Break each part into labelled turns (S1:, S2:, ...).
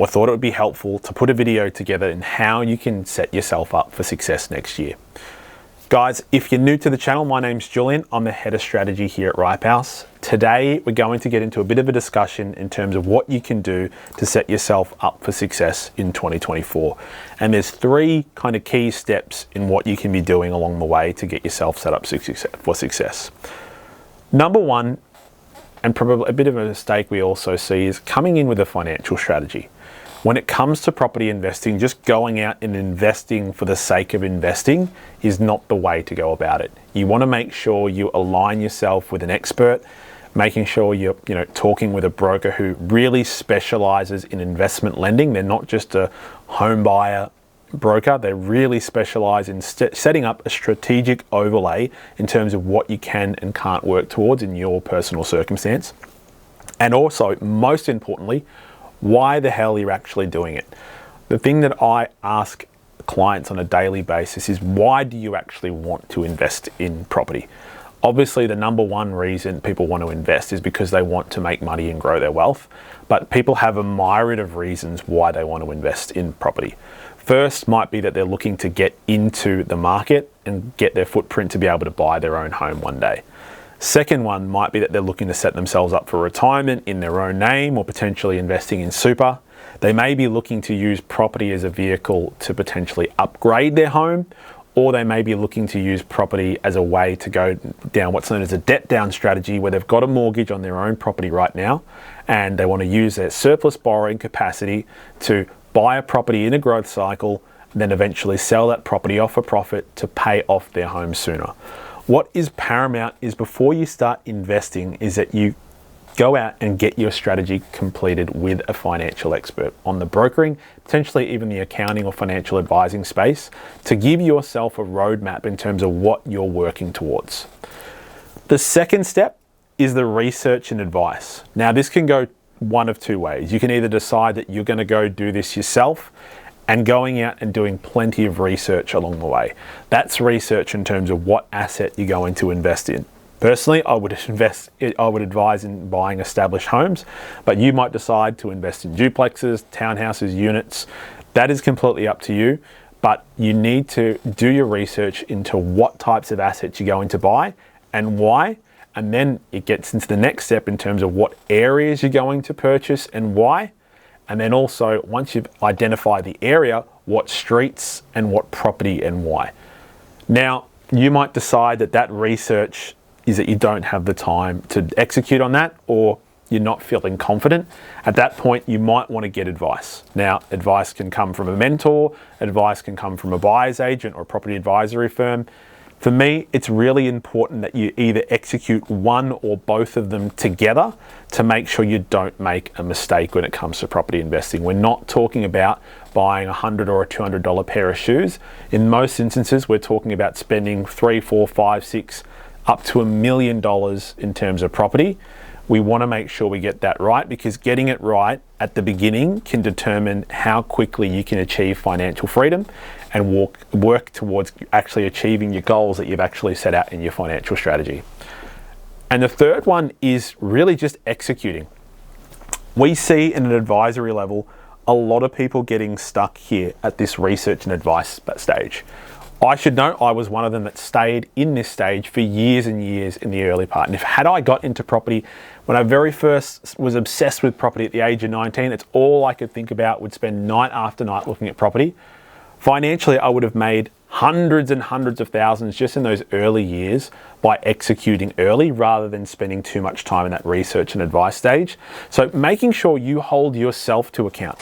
S1: or thought it would be helpful to put a video together in how you can set yourself up for success next year. Guys, if you're new to the channel, my name's Julian. I'm the head of strategy here at Ripe House. Today, we're going to get into a bit of a discussion in terms of what you can do to set yourself up for success in 2024. And there's three kind of key steps in what you can be doing along the way to get yourself set up for success. Number one, and probably a bit of a mistake we also see, is coming in with a financial strategy. When it comes to property investing, just going out and investing for the sake of investing is not the way to go about it. You want to make sure you align yourself with an expert, making sure you're talking with a broker who really specializes in investment lending. They're not just a home buyer broker. They really specialize in setting up a strategic overlay in terms of what you can and can't work towards in your personal circumstance. And also, most importantly, why the hell you're actually doing it. The thing that I ask clients on a daily basis is, why do you actually want to invest in property? Obviously, the number one reason people want to invest is because they want to make money and grow their wealth. But people have a myriad of reasons why they want to invest in property. First might be that they're looking to get into the market and get their footprint to be able to buy their own home one day. Second one might be that they're looking to set themselves up for retirement in their own name, or potentially investing in super. They may be looking to use property as a vehicle to potentially upgrade their home, or they may be looking to use property as a way to go down what's known as a debt down strategy, where they've got a mortgage on their own property right now and they want to use their surplus borrowing capacity to buy a property in a growth cycle, and then eventually sell that property off a profit to pay off their home sooner. What is paramount is, before you start investing, is that you go out and get your strategy completed with a financial expert on the brokering, potentially even the accounting or financial advising space, to give yourself a roadmap in terms of what you're working towards. The second step is the research and advice. Now, this can go one of two ways. You can either decide that you're going to go do this yourself, and going out and doing plenty of research along the way. That's research in terms of what asset you're going to invest in. Personally, I would advise in buying established homes, but you might decide to invest in duplexes, townhouses, units. That is completely up to you, but you need to do your research into what types of assets you're going to buy and why. And then it gets into the next step in terms of what areas you're going to purchase and why. And then also, once you've identified the area, what streets and what property and why. Now, you might decide that that research is that you don't have the time to execute on that, or you're not feeling confident. At that point, you might want to get advice. Now, advice can come from a mentor, advice can come from a buyer's agent or a property advisory firm. For me, it's really important that you either execute one or both of them together to make sure you don't make a mistake when it comes to property investing. We're not talking about buying a $100 or a $200 pair of shoes. In most instances, we're talking about spending $3, $4, $5, $6, up to $1 million in terms of property. We want to make sure we get that right, because getting it right at the beginning can determine how quickly you can achieve financial freedom and work towards actually achieving your goals that you've actually set out in your financial strategy. And the third one is really just executing. We see in an advisory level a lot of people getting stuck here at this research and advice stage. I should note, I was one of them that stayed in this stage for years and years in the early part. And had I got into property when I very first was obsessed with property at the age of 19, it's all I could think about, would spend night after night looking at property. Financially, I would have made hundreds and hundreds of thousands just in those early years by executing early, rather than spending too much time in that research and advice stage. So making sure you hold yourself to account,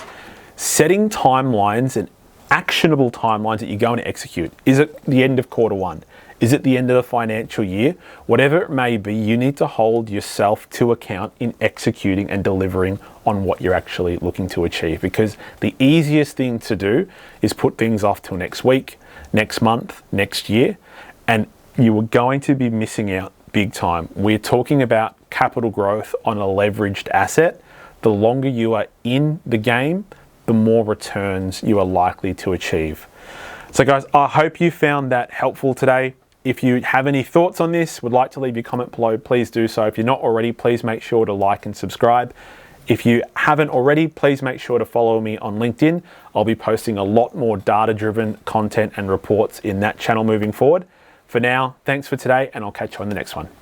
S1: setting timelines and actionable timelines that you're going to execute. Is it the end of quarter one? Is it the end of the financial year? Whatever it may be, you need to hold yourself to account in executing and delivering on what you're actually looking to achieve. Because the easiest thing to do is put things off till next week, next month, next year, and you are going to be missing out big time. We're talking about capital growth on a leveraged asset. The longer you are in the game, the more returns you are likely to achieve. So guys, I hope you found that helpful today. If you have any thoughts on this, would like to leave your comment below, please do so. If you're not already, please make sure to like and subscribe. If you haven't already, please make sure to follow me on LinkedIn. I'll be posting a lot more data-driven content and reports in that channel moving forward. For now, thanks for today, and I'll catch you on the next one. Bye.